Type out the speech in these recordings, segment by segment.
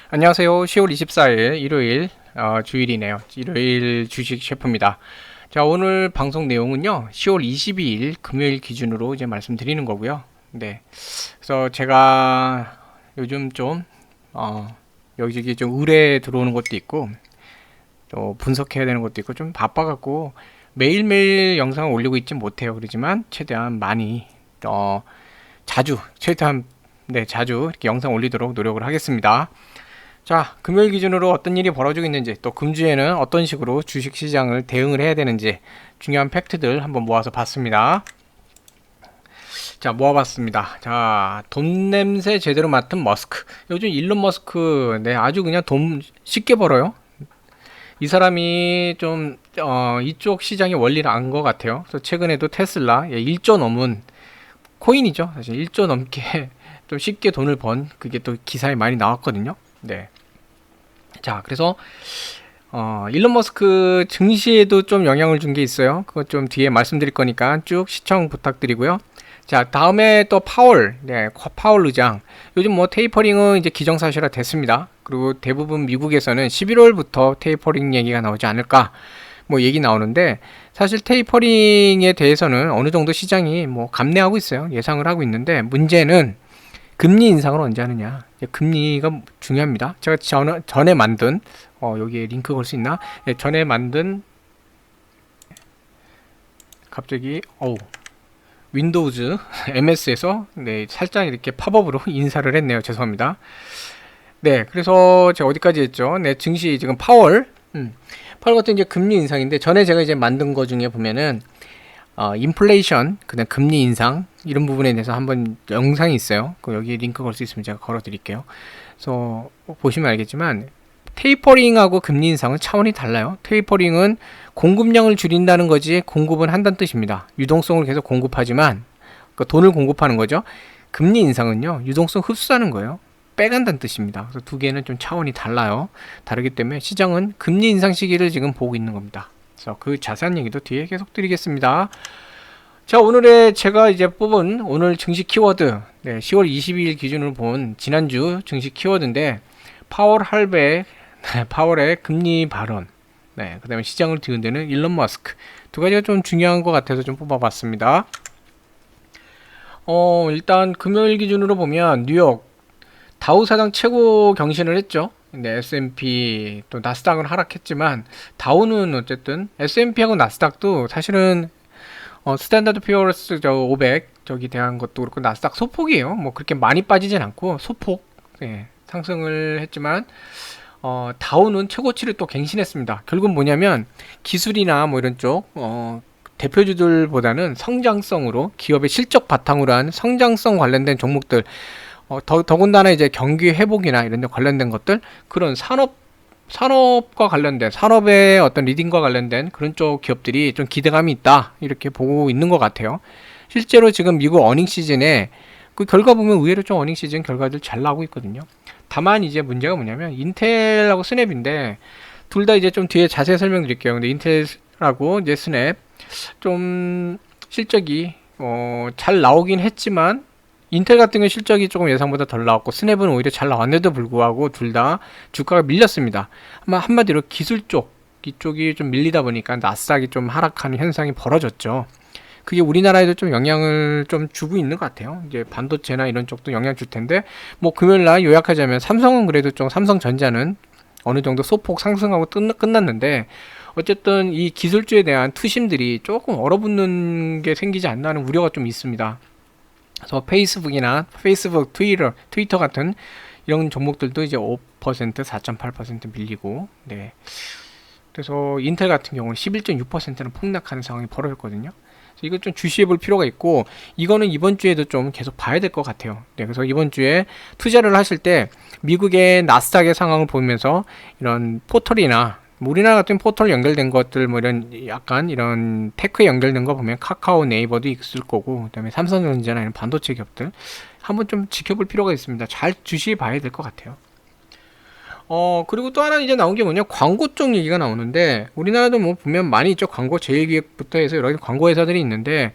안녕하세요. 10월 24일 일요일 주일이네요. 일요일 주식 셰프입니다. 자, 오늘 방송 내용은요. 10월 22일 금요일 기준으로 이제 말씀드리는 거고요. 네. 그래서 제가 요즘 좀 여기저기 좀 의뢰 들어오는 것도 있고 또 분석해야 되는 것도 있고 좀 바빠갖고 매일매일 영상을 올리고 있지 못해요. 그러지만 최대한 많이 최대한 자주 이렇게 영상 올리도록 노력을 하겠습니다. 자, 금요일 기준으로 어떤 일이 벌어지고 있는지, 또 금주에는 어떤 식으로 주식시장을 대응을 해야 되는지 중요한 팩트들 한번 모아서 봤습니다. 자, 모아봤습니다. 자, 돈 냄새 제대로 맡은 머스크. 요즘 일론 머스크, 아주 그냥 돈 쉽게 벌어요. 이 사람이 좀 이쪽 시장의 원리를 안 것 같아요. 그래서 최근에도 테슬라 1조 넘은 코인이죠. 사실 1조 넘게 좀 쉽게 돈을 번 그게 또 기사에 많이 나왔거든요. 네. 자, 그래서 일론 머스크 증시에도 좀 영향을 준 게 있어요. 그거 좀 뒤에 말씀드릴 거니까 쭉 시청 부탁드리고요. 자, 다음에 또 파월, 파월 의장. 요즘 뭐 테이퍼링은 이제 기정사실화 됐습니다. 그리고 대부분 미국에서는 11월부터 테이퍼링 얘기가 나오지 않을까, 뭐 얘기 나오는데, 사실 테이퍼링에 대해서는 어느 정도 시장이 뭐 감내하고 있어요. 예상을 하고 있는데, 문제는 금리 인상을 언제 하느냐. 금리가 중요합니다. 제가 전에 만든 여기에 링크 걸 수 있나? 전에 만든 갑자기 윈도우즈 MS에서 살짝 이렇게 팝업으로 인사를 했네요. 죄송합니다. 네, 그래서 제가 어디까지 했죠? 네, 증시 지금 파월 같은 이제 금리 인상인데, 전에 제가 이제 만든 거 중에 보면은 인플레이션, 그다음 금리 인상 이런 부분에 대해서 한번 영상이 있어요. 여기 링크 걸 수 있으면 제가 걸어 드릴게요. 그래서 보시면 알겠지만 테이퍼링하고 금리 인상은 차원이 달라요. 테이퍼링은 공급량을 줄인다는 거지 공급은 한다는 뜻입니다. 유동성을 계속 공급하지만 돈을 공급하는 거죠. 금리 인상은요, 유동성 흡수하는 거예요. 빼간다는 뜻입니다. 그래서 두 개는 좀 차원이 달라요. 다르기 때문에 시장은 금리 인상 시기를 지금 보고 있는 겁니다. 그래서 그 자세한 얘기도 뒤에 계속 드리겠습니다. 자, 오늘의 제가 이제 뽑은 오늘 증시 키워드, 10월 22일 기준으로 본 지난주 증시 키워드인데, 파월의 금리 발언, 그 다음에 시장을 뒤흔드는 일론 머스크, 두 가지가 좀 중요한 것 같아서 좀 뽑아봤습니다. 일단 금요일 기준으로 보면 뉴욕 다우사상 최고 경신을 했죠. 근데 S&P 또 나스닥은 하락했지만, 다우는 어쨌든 S&P하고 나스닥도 사실은 스탠다드 퓨어러스 500 저기 대한 것도 그렇고 나스닥 소폭이에요. 뭐 그렇게 많이 빠지진 않고 소폭 상승을 했지만, 다우는 최고치를 또 갱신했습니다. 결국은 뭐냐면 기술이나 뭐 이런 쪽 대표주들보다는 성장성으로, 기업의 실적 바탕으로 한 성장성 관련된 종목들, 더군다나 이제 경기 회복이나 이런 데 관련된 것들, 그런 산업과 관련된, 산업의 어떤 리딩과 관련된 그런 쪽 기업들이 좀 기대감이 있다, 이렇게 보고 있는 것 같아요. 실제로 지금 미국 어닝 시즌에 그 결과 보면 의외로 좀 어닝 시즌 결과들 잘 나오고 있거든요. 다만 이제 문제가 뭐냐면 인텔하고 스냅인데, 둘 다 이제 좀 뒤에 자세히 설명드릴게요. 근데 인텔하고 이제 스냅 좀 실적이 잘 나오긴 했지만, 인텔 같은 경우 실적이 조금 예상보다 덜 나왔고, 스냅은 오히려 잘 나왔는데도 불구하고 둘 다 주가가 밀렸습니다. 한마디로 기술 쪽, 이쪽이 좀 밀리다 보니까 나스닥이 좀 하락하는 현상이 벌어졌죠. 그게 우리나라에도 좀 영향을 좀 주고 있는 것 같아요. 이제 반도체나 이런 쪽도 영향 줄 텐데, 뭐 금요일날 요약하자면 삼성은 그래도 좀, 삼성전자는 어느 정도 소폭 상승하고 끝났는데, 어쨌든 이 기술주에 대한 투심들이 조금 얼어붙는 게 생기지 않나 하는 우려가 좀 있습니다. 그래서 페이스북, 트위터 같은 이런 종목들도 이제 5%, 4.8% 밀리고, 그래서 인텔 같은 경우는 11.6%는 폭락하는 상황이 벌어졌거든요. 그래서 이거 좀 주시해 볼 필요가 있고, 이거는 이번 주에도 좀 계속 봐야 될 것 같아요. 그래서 이번 주에 투자를 하실 때 미국의 나스닥의 상황을 보면서 이런 포털이나, 우리나라 같은 포털 연결된 것들, 뭐 이런 약간 이런 테크에 연결된 거 보면 카카오, 네이버도 있을 거고, 그다음에 삼성전자나 이런 반도체 기업들 한번 좀 지켜볼 필요가 있습니다. 잘 주시해 봐야 될 것 같아요. 그리고 또 하나 이제 나온 게 뭐냐, 광고 쪽 얘기가 나오는데, 우리나라도 뭐 보면 많이 있죠. 광고 제휴기획부터 해서 여러 가지 광고 회사들이 있는데,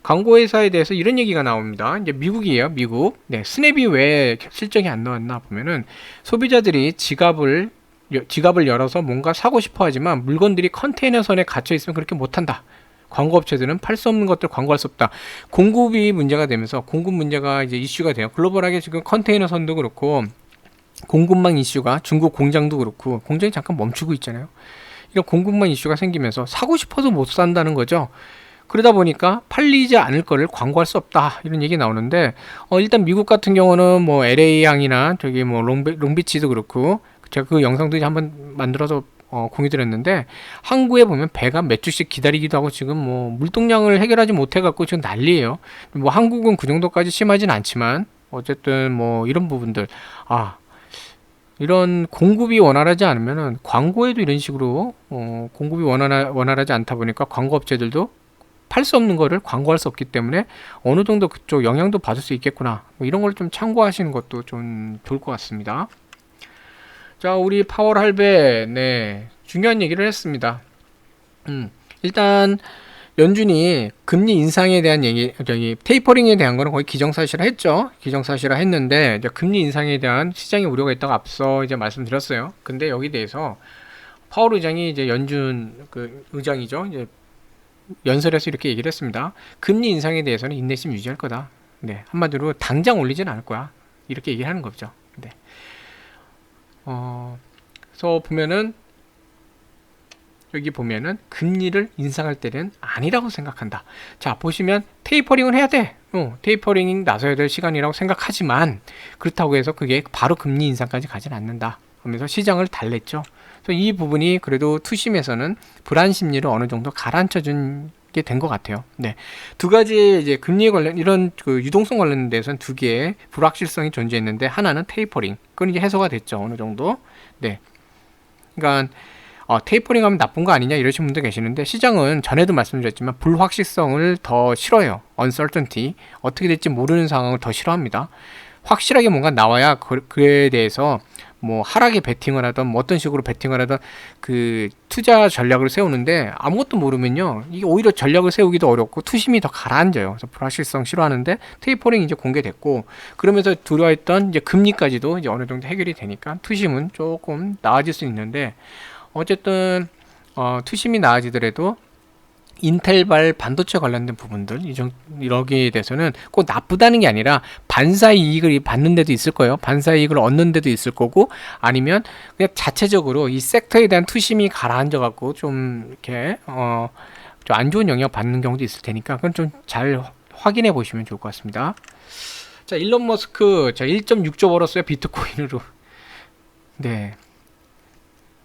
광고 회사에 대해서 이런 얘기가 나옵니다. 이제 미국이에요, 미국. 네, 스냅이 왜 실적이 안 나왔나 보면은 소비자들이 지갑을 열어서 뭔가 사고 싶어 하지만 물건들이 컨테이너선에 갇혀 있으면 그렇게 못 한다. 광고 업체들은 팔 수 없는 것들 광고할 수 없다. 공급이 문제가 되면서 공급 문제가 이제 이슈가 돼요. 글로벌하게 지금 컨테이너선도 그렇고 공급망 이슈가 중국 공장도 그렇고 공장이 잠깐 멈추고 있잖아요. 이런 공급망 이슈가 생기면서 사고 싶어도 못 산다는 거죠. 그러다 보니까 팔리지 않을 거를 광고할 수 없다 이런 얘기 나오는데 일단 미국 같은 경우는 뭐 LA 항이나 저기 뭐 롱비치도 그렇고 제가 그 영상도 이제 한번 만들어서 공유드렸는데 항구에 보면 배가 몇 주씩 기다리기도 하고 지금 뭐 물동량을 해결하지 못해 갖고 지금 난리예요. 뭐 한국은 그 정도까지 심하진 않지만 어쨌든 뭐 이런 부분들 이런 공급이 원활하지 않으면은 광고에도 이런 식으로 공급이 원활하지 않다 보니까 광고 업체들도 팔 수 없는 거를 광고할 수 없기 때문에 어느 정도 그쪽 영향도 받을 수 있겠구나. 뭐 이런 걸 좀 참고하시는 것도 좀 좋을 것 같습니다. 자, 우리 파월 할배, 네, 중요한 얘기를 했습니다. 일단 연준이 금리 인상에 대한 얘기, 테이퍼링에 대한 거는 거의 기정사실화 했죠. 기정사실화 했는데 이제 금리 인상에 대한 시장의 우려가 있다고 앞서 이제 말씀드렸어요. 근데 여기 대해서 파월 의장이 이제 연준 그 의장이죠. 이제 연설에서 이렇게 얘기를 했습니다. 금리 인상에 대해서는 인내심 유지할 거다. 네, 한마디로 당장 올리진 않을 거야. 이렇게 얘기를 하는 거죠. 네. 그래서 보면은 여기 보면은 금리를 인상할 때는 아니라고 생각한다. 자, 보시면 테이퍼링을 해야 돼. 테이퍼링이 나서야 될 시간이라고 생각하지만 그렇다고 해서 그게 바로 금리 인상까지 가진 않는다. 그러면서 시장을 달랬죠. 그래서 이 부분이 그래도 투심에서는 불안 심리를 어느 정도 가라앉혀 준 게 된 것 같아요. 네, 두 가지 이제 금리 관련 이런 그 유동성 관련된 데서는 두 개의 불확실성이 존재했는데 하나는 테이퍼링. 그건 이제 해소가 됐죠. 어느 정도. 네, 그러니까 테이퍼링 하면 나쁜 거 아니냐 이러신 분도 계시는데 시장은 전에도 말씀드렸지만 불확실성을 더 싫어해요. uncertainty. 어떻게 될지 모르는 상황을 더 싫어합니다. 확실하게 뭔가 나와야 그에 대해서 뭐 하락에 베팅을 하든 뭐 어떤 식으로 베팅을 하든 그 투자 전략을 세우는데 아무것도 모르면요 이게 오히려 전략을 세우기도 어렵고 투심이 더 가라앉아요. 그래서 불확실성 싫어하는데 테이퍼링 이제 공개됐고 그러면서 두려워했던 이제 금리까지도 이제 어느 정도 해결이 되니까 투심은 조금 나아질 수 있는데 어쨌든 투심이 나아지더라도 인텔발 반도체 관련된 부분들 이러기에 대해서는 꼭 나쁘다는 게 아니라 반사 이익을 받는 데도 있을 거예요. 반사 이익을 얻는 데도 있을 거고 아니면 그냥 자체적으로 이 섹터에 대한 투심이 가라앉아 갖고 좀 이렇게 좀 안 좋은 영향 받는 경우도 있을 테니까 그건 좀 잘 확인해 보시면 좋을 것 같습니다. 자, 일론 머스크 1.6조 벌었어요. 비트코인으로. 네.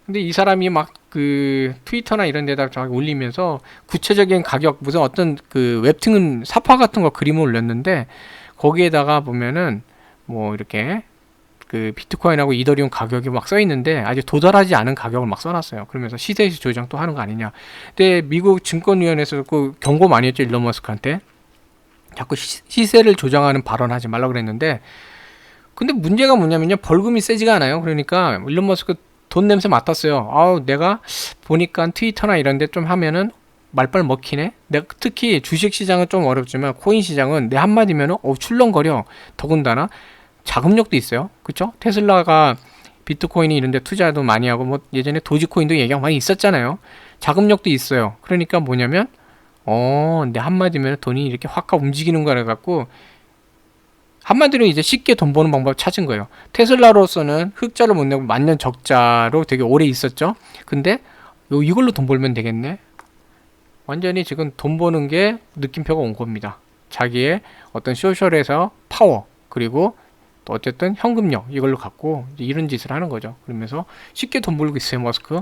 근데 이 사람이 막 그 트위터나 이런 데다 올리면서 구체적인 가격 무슨 어떤 그 웹툰 사파 같은 거 그림을 올렸는데 거기에다가 보면은 뭐 이렇게 그 비트코인하고 이더리움 가격이 막 써 있는데 아직 도달하지 않은 가격을 막 써놨어요. 그러면서 시세 조정 또 하는 거 아니냐. 근데 미국 증권위원회에서 그 경고 많이 했죠. 일론 머스크한테 자꾸 시세를 조정하는 발언하지 말라고 그랬는데 근데 문제가 뭐냐면요. 벌금이 세지가 않아요. 그러니까 일론 머스크 돈 냄새 맡았어요. 내가 보니까 트위터나 이런 데 좀 하면은 말빨 먹히네. 내가 특히 주식 시장은 좀 어렵지만 코인 시장은 내 한마디면은 출렁거려. 더군다나 자금력도 있어요. 그쵸? 테슬라가 비트코인이 이런 데 투자도 많이 하고 뭐 예전에 도지코인도 얘기가 많이 있었잖아요. 자금력도 있어요. 그러니까 뭐냐면 내 한마디면 돈이 이렇게 확 움직이는 거라 갖고 한마디로 이제 쉽게 돈 버는 방법을 찾은 거예요. 테슬라로서는 흑자를 못 내고 만년 적자로 되게 오래 있었죠. 근데 이걸로 돈 벌면 되겠네. 완전히 지금 돈 버는 게 느낌표가 온 겁니다. 자기의 어떤 소셜에서 파워 그리고 또 어쨌든 현금력 이걸로 갖고 이런 짓을 하는 거죠. 그러면서 쉽게 돈 벌고 있어요, 머스크.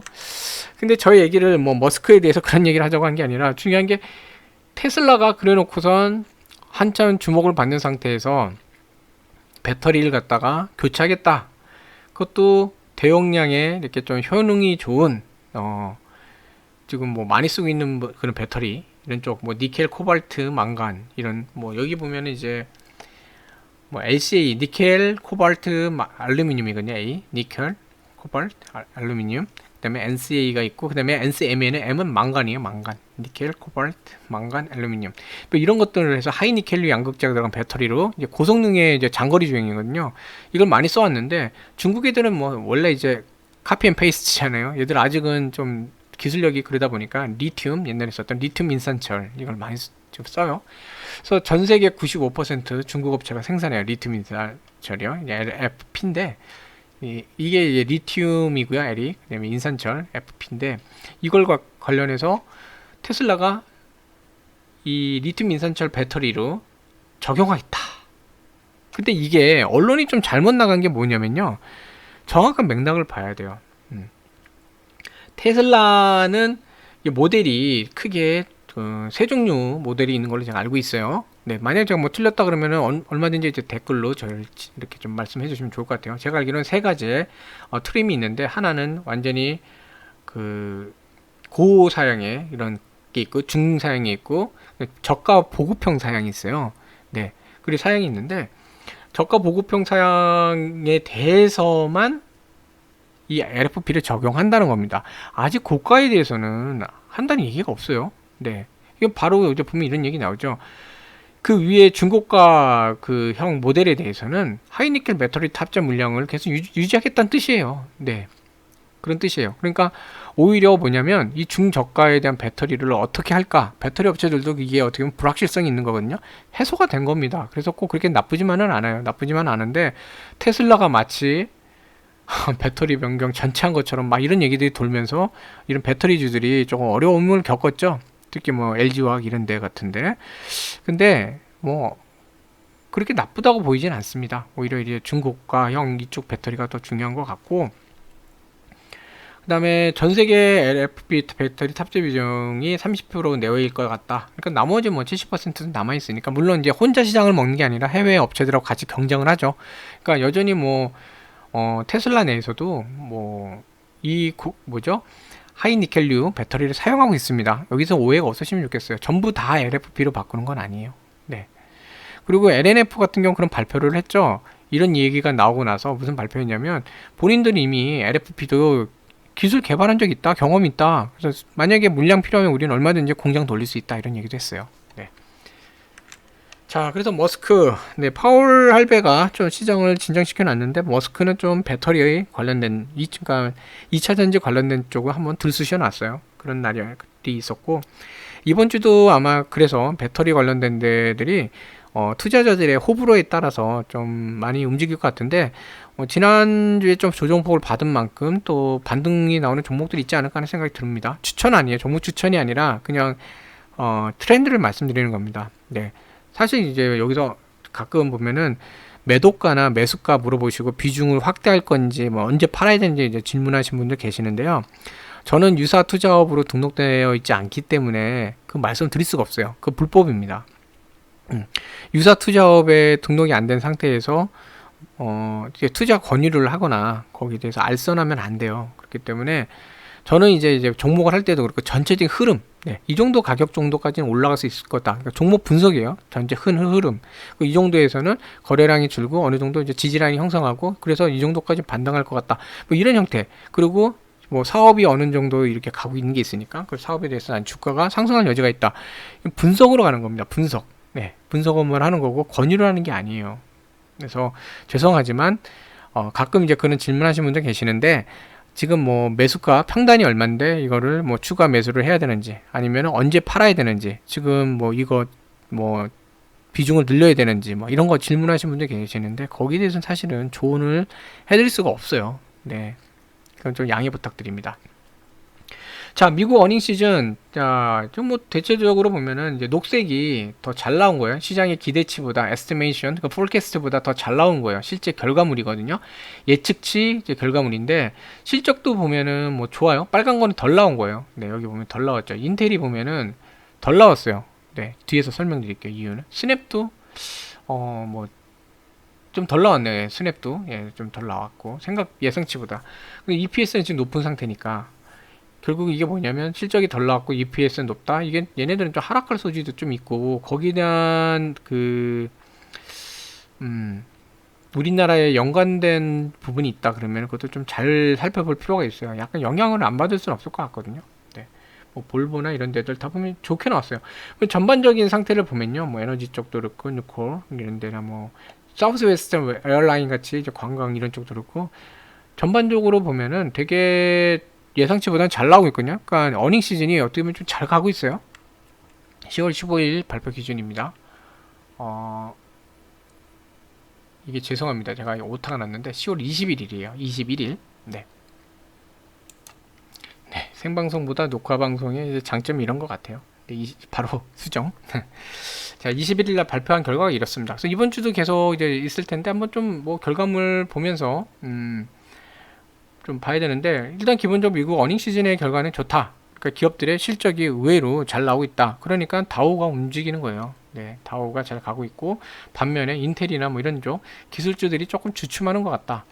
근데 저희 얘기를 뭐 머스크에 대해서 그런 얘기를 하자고 한 게 아니라 중요한 게 테슬라가 그래놓고선 한참 주목을 받는 상태에서 배터리를 갖다가 교체하겠다. 그것도 대용량의 이렇게 좀 효능이 좋은 지금 뭐 많이 쓰고 있는 그런 배터리 이런 쪽 뭐 니켈, 코발트, 망간 이런 뭐 여기 보면 이제 뭐 LCA 니켈, 코발트, 알루미늄이거든요. A 니켈, 코발트, 알루미늄. 그다음에 NCA가 있고 그다음에 NCM에는 M은 망간이에요. 망간, 니켈, 코발트, 망간, 알루미늄. 또 이런 것들을 해서 하이 니켈류 양극재가 들어간 배터리로 이제 고성능의 이제 장거리 주행이거든요. 이걸 많이 써왔는데 중국 애들은 뭐 원래 이제 카피 앤 페이스트잖아요. 얘들 아직은 좀 기술력이 그러다 보니까 리튬, 옛날에 썼던 리튬 인산철 이걸 많이 좀 써요. 그래서 전 세계 95% 중국 업체가 생산해요. 리튬 인산철이요. FP인데 이게 이제 리튬이고요. L이 그다음에 인산철 FP인데 이걸 관련해서 테슬라가 이 리튬 인산철 배터리로 적용하겠다. 근데 이게 언론이 좀 잘못 나간 게 뭐냐면요. 정확한 맥락을 봐야 돼요. 테슬라는 모델이 크게 세 종류 모델이 있는 걸로 제가 알고 있어요. 네, 만약에 제가 뭐 틀렸다 그러면은 얼마든지 이제 댓글로 저를 이렇게 좀 말씀해 주시면 좋을 것 같아요. 제가 알기로는 세 가지의 트림이 있는데 하나는 완전히 그 고사양의 이런 게 있고 중사양이 있고 저가 보급형 사양이 있어요. 네, 그리고 사양이 있는데 저가 보급형 사양에 대해서만 이 LFP를 적용한다는 겁니다. 아직 고가에 대해서는 한다는 얘기가 없어요. 네. 이건 바로 이제 보면 이런 얘기 나오죠. 그 위에 중고가 그 형 모델에 대해서는 하이니켈 배터리 탑재 물량을 계속 유지하겠다는 뜻이에요. 네. 그런 뜻이에요. 그러니까 오히려 뭐냐면 이 중저가에 대한 배터리를 어떻게 할까? 배터리 업체들도 이게 어떻게 보면 불확실성이 있는 거거든요. 해소가 된 겁니다. 그래서 꼭 그렇게 나쁘지만은 않아요. 나쁘지만 않은데 테슬라가 마치 배터리 변경 전체한 것처럼 막 이런 얘기들이 돌면서 이런 배터리주들이 조금 어려움을 겪었죠. 특히 뭐 LG화학 이런 데 같은데. 근데 뭐 그렇게 나쁘다고 보이진 않습니다. 오히려 이제 중고가형 이쪽 배터리가 더 중요한 것 같고, 그 다음에 전 세계 LFP 배터리 탑재 비중이 30% 내외일 것 같다. 그러니까 나머지 뭐 70%는 남아있으니까, 물론 이제 혼자 시장을 먹는 게 아니라 해외 업체들하고 같이 경쟁을 하죠. 그러니까 여전히 뭐 테슬라 내에서도 뭐 뭐죠? 하이니켈류 배터리를 사용하고 있습니다. 여기서 오해가 없으시면 좋겠어요. 전부 다 LFP로 바꾸는 건 아니에요. 네. 그리고 LNF 같은 경우 그런 발표를 했죠. 이런 얘기가 나오고 나서 무슨 발표했냐면 본인들이 이미 LFP도 기술 개발한 적 있다, 경험이 있다. 그래서 만약에 물량 필요하면 우리는 얼마든지 공장 돌릴 수 있다 이런 얘기도 했어요. 네. 자, 그래서 머스크, 네, 파월 할배가 좀 시장을 진정시켜 놨는데 머스크는 좀 배터리에 관련된 그러니까 2차 전지 관련된 쪽을 한번 들쑤셔 놨어요. 그런 날이 있었고, 이번 주도 아마 그래서 배터리 관련된 데들이 투자자들의 호불호에 따라서 좀 많이 움직일 것 같은데, 지난주에 좀 조정폭을 받은 만큼 또 반등이 나오는 종목들이 있지 않을까 하는 생각이 듭니다. 추천 아니에요. 종목 추천이 아니라 그냥 트렌드를 말씀드리는 겁니다. 네. 사실 이제 여기서 가끔 보면은 매도가나 매수가 물어보시고 비중을 확대할 건지 뭐 언제 팔아야 되는지 이제 질문하신 분들 계시는데요. 저는 유사 투자업으로 등록되어 있지 않기 때문에 그 말씀 드릴 수가 없어요. 그 불법입니다. 유사 투자업에 등록이 안 된 상태에서 이제 투자 권유를 하거나 거기에 대해서 알선하면 안 돼요. 그렇기 때문에 저는 이제 종목을 할 때도 그렇고 전체적인 흐름, 네, 이 정도 가격 정도까지는 올라갈 수 있을 거다. 그러니까 종목 분석이에요. 전체 흐름. 이 정도에서는 거래량이 줄고 어느 정도 이제 지지라인이 형성하고 그래서 이 정도까지 반등할 것 같다. 뭐 이런 형태. 그리고 뭐 사업이 어느 정도 이렇게 가고 있는 게 있으니까 그 사업에 대해서 주가가 상승할 여지가 있다. 분석으로 가는 겁니다. 분석. 네, 분석을 하는 거고 권유를 하는 게 아니에요. 그래서 죄송하지만 가끔 이제 그런 질문하시는 분들 계시는데 지금 뭐 매수가 평단이 얼만데 이거를 뭐 추가 매수를 해야 되는지 아니면 언제 팔아야 되는지 지금 뭐 이거 뭐 비중을 늘려야 되는지 뭐 이런 거 질문하시는 분들 계시는데 거기에 대해서는 사실은 조언을 해드릴 수가 없어요. 네, 그럼 좀 양해 부탁드립니다. 자, 미국 어닝 시즌, 자, 좀 뭐 대체적으로 보면은 이제 녹색이 더 잘 나온 거예요. 시장의 기대치보다 에스티메이션, 그 폴캐스트보다 더 잘 나온 거예요. 실제 결과물이거든요. 예측치 이제 결과물인데 실적도 보면은 뭐 좋아요. 빨간 거는 덜 나온 거예요. 네, 여기 보면 덜 나왔죠. 인텔이 보면은 덜 나왔어요. 네, 뒤에서 설명드릴게요. 이유는 스냅도 뭐 좀 덜 나왔네. 스냅도 예, 좀 덜 나왔고 예상치보다. EPS는 지금 높은 상태니까. 결국 이게 뭐냐면 실적이 덜 나왔고 EPS는 높다. 이게 얘네들은 좀 하락할 소지도 좀 있고 거기에 대한 그 우리나라에 연관된 부분이 있다 그러면 그것도 좀 잘 살펴볼 필요가 있어요. 약간 영향을 안 받을 수는 없을 것 같거든요. 네. 뭐 볼보나 이런 데들 다 보면 좋게 나왔어요. 전반적인 상태를 보면요, 뭐 에너지 쪽도 그렇고 누콜 이런 데나 뭐 사우스웨스턴 에어라인 같이 이제 관광 이런 쪽도 그렇고 전반적으로 보면은 되게 예상치보다는 잘 나오고 있거든요. 그러니까 어닝 시즌이 어떻게 보면 좀 잘 가고 있어요. 10월 15일 발표 기준입니다. 이게 죄송합니다. 제가 오타가 났는데 10월 21일이에요. 21일. 네. 네. 생방송보다 녹화 방송의 이제 장점이 이런 것 같아요. 네, 바로 수정. 자, 21일 날 발표한 결과가 이렇습니다. 그래서 이번 주도 계속 이제 있을 텐데 한번 좀 뭐 결과물 보면서 좀 봐야 되는데, 일단 기본적으로 미국 어닝 시즌의 결과는 좋다. 그러니까 기업들의 실적이 의외로 잘 나오고 있다. 그러니까 다우가 움직이는 거예요. 네, 다우가 잘 가고 있고, 반면에 인텔이나 뭐 이런 쪽 기술주들이 조금 주춤하는 것 같다.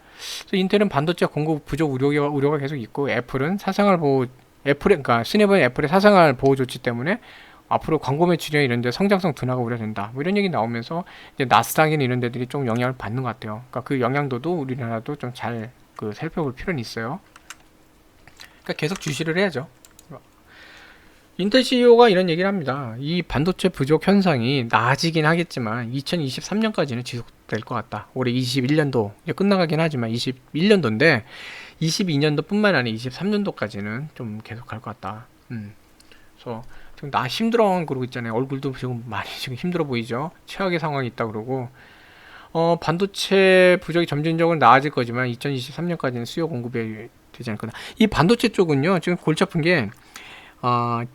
그래서 인텔은 반도체 공급 부족 우려가 계속 있고, 애플은 사생활 보호, 그러니까 스냅은 애플의 사생활 보호 조치 때문에 앞으로 광고 매출이나 이런 데 성장성 둔화가 우려된다. 뭐 이런 얘기 나오면서 이제 나스닥이나 이런 데들이 좀 영향을 받는 것 같아요. 그러니까 그 영향도도 우리나라도 좀 잘 살펴볼 필요는 있어요. 그러니까 계속 주시를 해야죠. 인텔 CEO가 이런 얘기를 합니다. 이 반도체 부족 현상이 나아지긴 하겠지만 2023년까지는 지속될 것 같다. 올해 21년도 이제 끝나가긴 하지만 21년도인데 22년도 뿐만 아니라 23년도까지는 좀 계속 갈 것 같다. 그래서 지금 나 힘들어 그러고 있잖아요. 얼굴도 지금 많이 지금 힘들어 보이죠. 최악의 상황이 있다 그러고 반도체 부족이 점진적으로 나아질 거지만 2023년까지는 수요 공급이 되지 않을 거다. 이 반도체 쪽은요, 지금 골치 아픈 게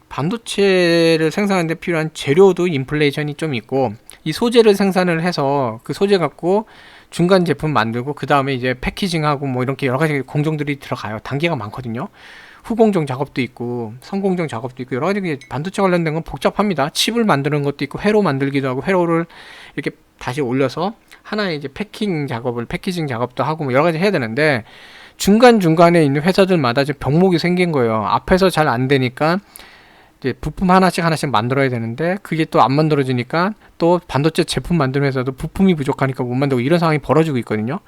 반도체를 생산하는 데 필요한 재료도 인플레이션이 좀 있고, 이 소재를 생산을 해서 그 소재 갖고 중간 제품 만들고 그 다음에 이제 패키징하고 뭐 이렇게 여러 가지 공정들이 들어가요. 단계가 많거든요. 후공정 작업도 있고 선공정 작업도 있고 여러 가지 반도체 관련된 건 복잡합니다. 칩을 만드는 것도 있고 회로 만들기도 하고 회로를 이렇게 다시 올려서 하나의 이제 패키징 작업도 하고 뭐 여러 가지 해야 되는데, 중간중간에 있는 회사들마다 지금 병목이 생긴 거예요. 앞에서 잘 안 되니까 이제 부품 하나씩 만들어야 되는데 그게 또 안 만들어지니까 또 반도체 제품 만드는 회사도 부품이 부족하니까 못 만들고 이런 상황이 벌어지고 있거든요.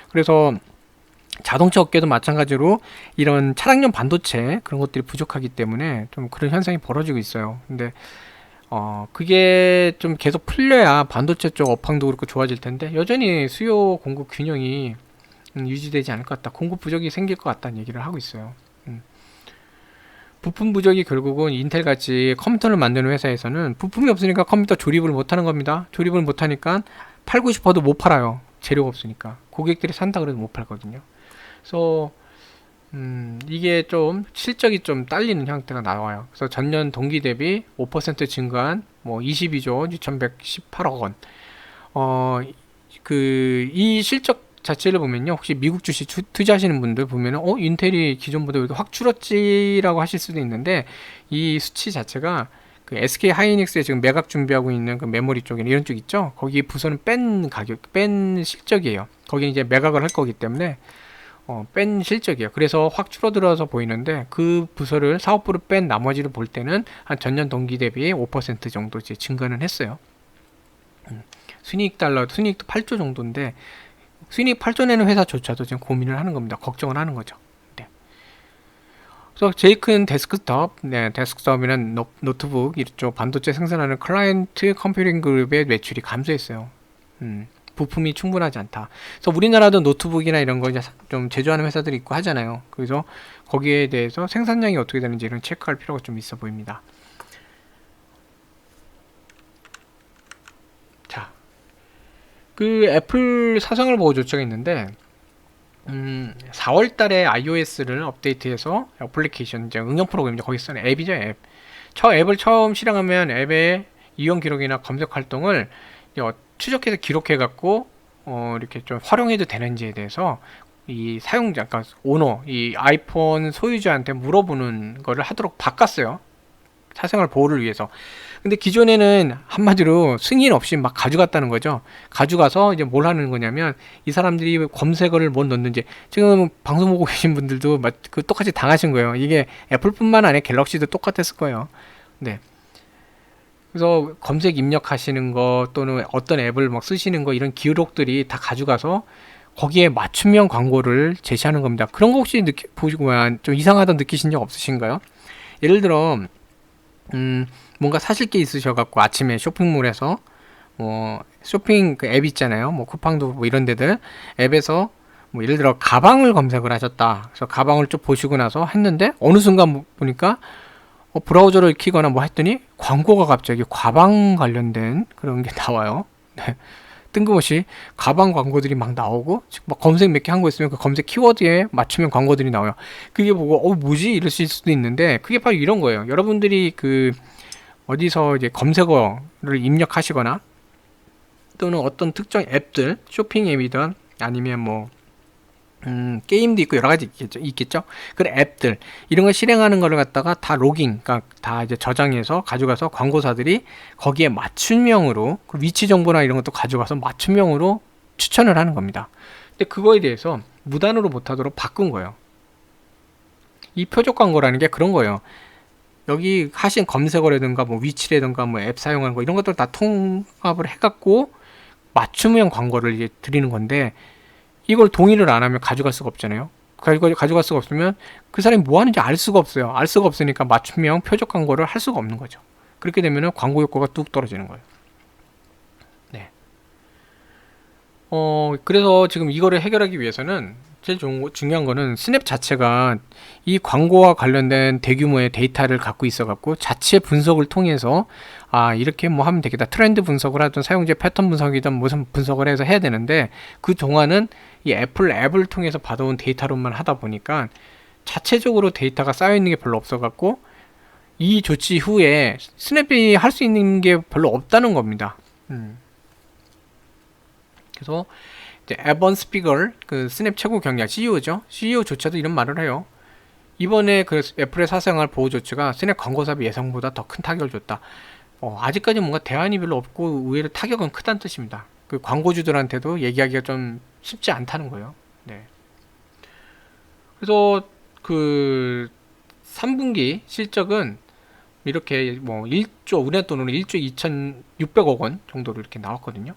그래서 자동차 업계도 마찬가지로 이런 차량용 반도체 그런 것들이 부족하기 때문에 좀 그런 현상이 벌어지고 있어요. 근데 그게 좀 계속 풀려야 반도체 쪽 업황도 그렇고 좋아질 텐데, 여전히 수요 공급 균형이 유지되지 않을 것 같다. 공급 부족이 생길 것 같다는 얘기를 하고 있어요. 부품 부족이 결국은 인텔 같이 컴퓨터를 만드는 회사에서는 부품이 없으니까 컴퓨터 조립을 못 하는 겁니다. 조립을 못 하니까 팔고 싶어도 못 팔아요. 재료가 없으니까. 고객들이 산다 그래도 못 팔거든요. 그래서 이게 좀 실적이 좀 딸리는 형태가 나와요. 그래서 전년 동기 대비 5% 증가한 뭐 22조 6,118억 원. 이 실적 자체를 보면요, 혹시 미국 주식 투자하시는 분들 보면은 인텔이 기존보다 왜 이렇게 확 줄었지라고 하실 수도 있는데, 이 수치 자체가 그 SK 하이닉스에 지금 매각 준비하고 있는 그 메모리 쪽이나 이런 쪽 있죠. 거기 부서는 뺀 실적이에요. 거기 이제 매각을 할 거기 때문에 뺀 실적이에요. 그래서 확 줄어들어서 보이는데, 그 부서를 사업부를 뺀 나머지를 볼 때는 한 전년 동기 대비 5% 정도 이제 증가는 했어요. 순이익도 8조 정도인데, 순이익 8조 내는 회사조차도 지금 고민을 하는 겁니다. 걱정을 하는 거죠. 네. 그래서 제일 큰 데스크톱이란 노트북 이쪽 반도체 생산하는 클라이언트 컴퓨팅 그룹의 매출이 감소했어요. 부품이 충분하지 않다. 그래서 우리나라도 노트북이나 이런 거 이제 좀 제조하는 회사들이 있고 하잖아요. 그래서 거기에 대해서 생산량이 어떻게 되는지 이런 체크할 필요가 좀 있어 보입니다. 자, 그 애플 사생활 보호 조치가 있는데 4월 달에 iOS를 업데이트해서 애플리케이션 이제 응용 프로그램 거기 쓰는 앱이죠, 앱. 앱을 처음 실행하면 앱의 이용 기록이나 검색 활동을 추적해서 기록해 갖고 이렇게 좀 활용해도 되는지에 대해서 이 사용자, 그러니까 오너, 이 아이폰 소유자한테 물어보는 거를 하도록 바꿨어요. 사생활 보호를 위해서. 근데 기존에는 한마디로 승인 없이 막 가져갔다는 거죠. 가져가서 이제 뭘 하는 거냐면, 이 사람들이 검색어를 뭘 넣는지, 지금 방송 보고 계신 분들도 똑같이 당하신 거예요. 이게 애플뿐만 아니라 갤럭시도 똑같았을 거예요. 네. 그래서 검색 입력하시는 거 또는 어떤 앱을 막 쓰시는 거 이런 기록들이 다 가져가서 거기에 맞춤형 광고를 제시하는 겁니다. 그런 거 혹시 보시고 좀 이상하다 느끼신 적 없으신가요? 예를 들어 뭔가 사실 게 있으셔갖고 아침에 쇼핑몰에서 뭐 쇼핑 그 앱 있잖아요. 뭐 쿠팡도 뭐 이런 데들 앱에서 뭐 예를 들어 가방을 검색을 하셨다. 그래서 가방을 쭉 보시고 나서 했는데 어느 순간 보니까 브라우저를 키거나 뭐 했더니 광고가 갑자기 가방 관련된 그런 게 나와요. 네. 뜬금없이 가방 광고들이 막 나오고 막 검색 몇 개 한 거 있으면 그 검색 키워드에 맞추면 광고들이 나와요. 그게 보고 뭐지 이러실 수도 있는데 그게 바로 이런 거예요. 여러분들이 그 어디서 이제 검색어를 입력하시거나 또는 어떤 특정 앱들 쇼핑 앱이든 아니면 뭐 게임도 있고 여러 가지 있겠죠. 그 앱들 이런 걸 실행하는 거를 갖다가 다 로깅, 그러니까 다 이제 저장해서 가져가서 광고사들이 거기에 맞춤형으로 그 위치 정보나 이런 것도 가져가서 맞춤형으로 추천을 하는 겁니다. 근데 그거에 대해서 무단으로 못하도록 바꾼 거예요. 이 표적 광고라는 게 그런 거예요. 여기 하신 검색어라든가 뭐 위치라든가 뭐 앱 사용하는 거 이런 것들 다 통합을 해갖고 맞춤형 광고를 이제 드리는 건데. 이걸 동의를 안 하면 가져갈 수가 없잖아요. 가져갈 수가 없으면 그 사람이 뭐 하는지 알 수가 없어요. 알 수가 없으니까 맞춤형 표적 광고를 할 수가 없는 거죠. 그렇게 되면 광고 효과가 뚝 떨어지는 거예요. 네. 그래서 지금 이거를 해결하기 위해서는 제일 중요한 거는 스냅 자체가 이 광고와 관련된 대규모의 데이터를 갖고 있어 갖고 자체 분석을 통해서 이렇게 뭐 하면 되겠다. 트렌드 분석을 하든 사용자 패턴 분석이든 무슨 분석을 해서 해야 되는데 그 동안은 이 애플 앱을 통해서 받아온 데이터로만 하다 보니까 자체적으로 데이터가 쌓여 있는 게 별로 없어 갖고 이 조치 후에 스냅이 할 수 있는 게 별로 없다는 겁니다. 그래서 에번 스피걸 그 스냅 최고 경영 CEO죠. CEO조차도 이런 말을 해요. 이번에 그 애플의 사생활 보호 조치가 스냅 광고사비 예상보다 더 큰 타격을 줬다. 아직까지 뭔가 대안이 별로 없고 의외로 타격은 크다는 뜻입니다. 그 광고주들한테도 얘기하기가 좀 쉽지 않다는 거예요. 네. 그래서 그 3분기 실적은 이렇게 뭐 1조 우리나라 돈으로 1조 2,600억 원 정도로 이렇게 나왔거든요.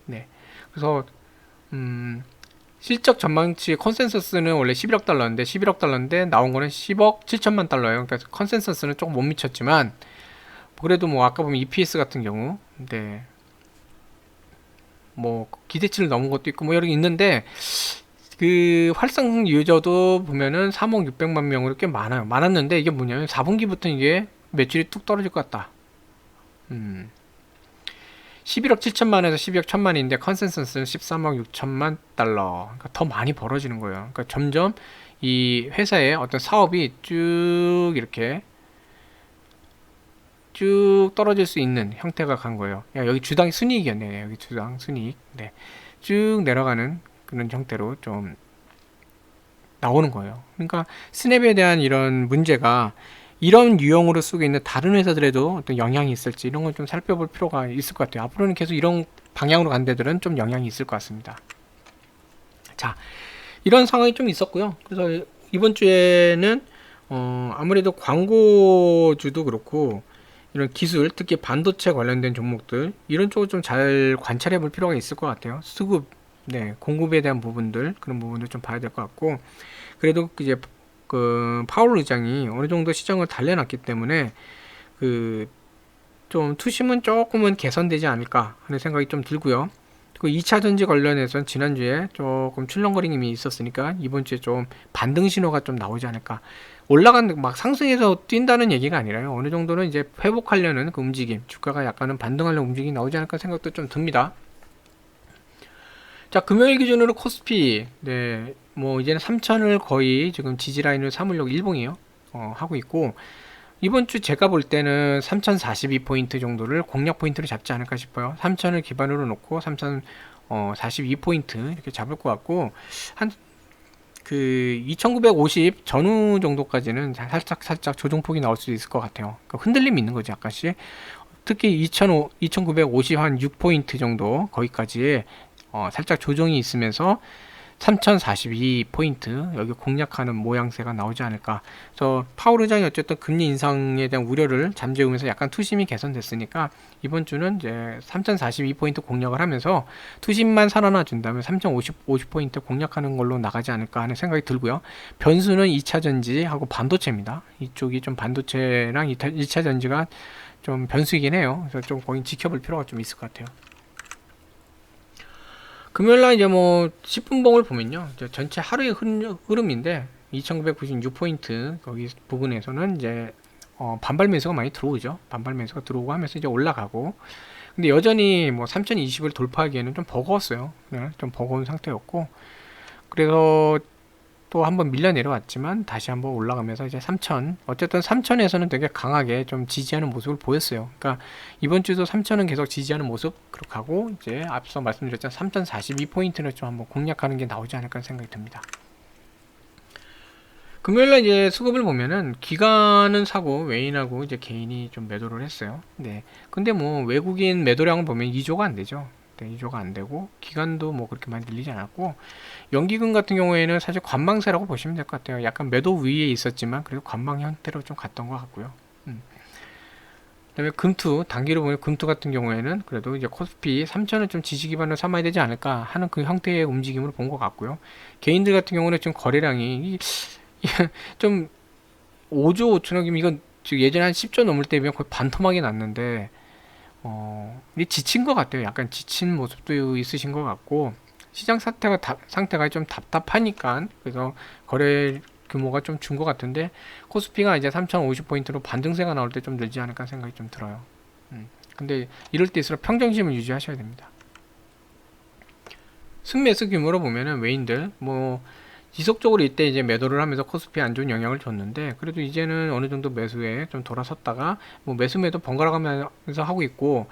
네. 그래서 실적 전망치 컨센서스는 원래 11억 달러인데 나온 거는 10억 7천만 달러예요. 그러니까 컨센서스는 조금 못 미쳤지만 그래도 뭐 아까 보면 EPS 같은 경우 네. 뭐 기대치를 넘은 것도 있고 뭐 여러 개 있는데 그 활성 유저도 보면은 3억 600만 명으로 꽤 많았는데 이게 뭐냐면 4분기부터 이게 매출이 뚝 떨어질 것 같다. 11억 7천만에서 12억 1천만인데 컨센서스는 13억 6천만 달러. 그러니까 더 많이 벌어지는 거예요. 그러니까 점점 이 회사의 어떤 사업이 쭉 이렇게 쭉 떨어질 수 있는 형태가 간 거예요. 여기 주당 순이익이었네. 여기 주당 순이익. 네. 쭉 내려가는 그런 형태로 좀 나오는 거예요. 그러니까 스냅에 대한 이런 문제가 이런 유형으로 쓰고 있는 다른 회사들에도 어떤 영향이 있을지 이런 걸 좀 살펴볼 필요가 있을 것 같아요. 앞으로는 계속 이런 방향으로 간 데들은 좀 영향이 있을 것 같습니다. 자, 이런 상황이 좀 있었고요. 그래서 이번 주에는 아무래도 광고주도 그렇고 이런 기술, 특히 반도체 관련된 종목들 이런 쪽을 좀 잘 관찰해 볼 필요가 있을 것 같아요. 수급, 네, 공급에 대한 부분들 그런 부분들 좀 봐야 될 것 같고 그래도 이제 그 파월 의장이 어느 정도 시장을 달래놨기 때문에 그 좀 투심은 조금은 개선되지 않을까 하는 생각이 좀 들고요. 그 2차 전지 관련해서는 지난주에 조금 출렁거림이 있었으니까 이번 주에 좀 반등 신호가 좀 나오지 않을까. 올라간 막 상승해서 뛴다는 얘기가 아니라요. 어느 정도는 이제 회복하려는 그 움직임, 주가가 약간은 반등하려는 움직임이 나오지 않을까 생각도 좀 듭니다. 자, 금요일 기준으로 코스피, 네, 뭐 이제는 3천을 거의 지금 지지라인을 삼으려고 일봉이에요. 하고 있고 이번 주 제가 볼 때는 3042포인트 정도를 공략 포인트로 잡지 않을까 싶어요. 3000을 기반으로 놓고 3042포인트 이렇게 잡을 것 같고 한 그 2950 전후 정도까지는 살짝 조정폭이 나올 수 있을 것 같아요. 그러니까 흔들림이 있는 거죠, 약간씩. 특히 2950 한 6포인트 정도 거기까지 살짝 조정이 있으면서 3042포인트 여기 공략하는 모양새가 나오지 않을까. 그래서 파월 의장이 어쨌든 금리 인상에 대한 우려를 잠재우면서 약간 투심이 개선됐으니까 이번 주는 이제 3042포인트 공략을 하면서 투심만 살아나 준다면 3050포인트 공략하는 걸로 나가지 않을까 하는 생각이 들고요. 변수는 2차전지하고 반도체입니다. 이쪽이 좀 반도체랑 2차전지가 좀 변수이긴 해요. 그래서 좀 거긴 지켜볼 필요가 좀 있을 것 같아요. 금요일날 이제 뭐 10분봉을 보면요, 이제 전체 하루의 흐름인데 2996포인트 거기 부분에서는 이제 반발 매수가 많이 들어오죠. 반발 매수가 들어오고 하면서 이제 올라가고, 근데 여전히 뭐 3020을 돌파하기에는 좀 버거웠어요. 네, 좀 버거운 상태였고, 그래서 또 한번 밀려 내려왔지만 다시 한번 올라가면서 이제 3000, 어쨌든 3000에서는 되게 강하게 좀 지지하는 모습을 보였어요. 그러니까 이번 주도 3000은 계속 지지하는 모습 그렇게 하고, 이제 앞서 말씀드렸던 3042포인트를 좀 한번 공략하는 게 나오지 않을까 생각이 듭니다. 금요일날 이제 수급을 보면은 기관은 사고 외인하고 이제 개인이 좀 매도를 했어요. 네. 근데 뭐 외국인 매도량을 보면 2조가 안 되죠. 네, 2조가 안 되고 기관도 뭐 그렇게 많이 늘리지 않았고, 연기금 같은 경우에는 사실 관망세라고 보시면 될 것 같아요. 약간 매도 위에 있었지만 그래도 관망 형태로 좀 갔던 것 같고요. 그다음에 금투, 단기로 보면 금투 같은 경우에는 그래도 이제 코스피 3천은 좀 지지 기반으로 삼아야 되지 않을까 하는 그 형태의 움직임으로 본 것 같고요. 개인들 같은 경우는 지금 거래량이 좀 5조 5천억이면 이건 예전에 한 10조 넘을 때 비하면 거의 반토막이 났는데, 이게 지친 것 같아요. 약간 지친 모습도 있으신 것 같고, 시장 상태가 좀 답답하니까 그래서 거래 규모가 좀 준 것 같은데, 코스피가 이제 3050포인트로 반등세가 나올 때 좀 늘지 않을까 생각이 좀 들어요. 근데 이럴 때일수록 평정심을 유지하셔야 됩니다. 순매수 규모로 보면은 외인들 뭐 지속적으로 이때 이제 매도를 하면서 코스피에 안 좋은 영향을 줬는데, 그래도 이제는 어느 정도 매수에 좀 돌아섰다가 뭐 매도 번갈아 가면서 하고 있고,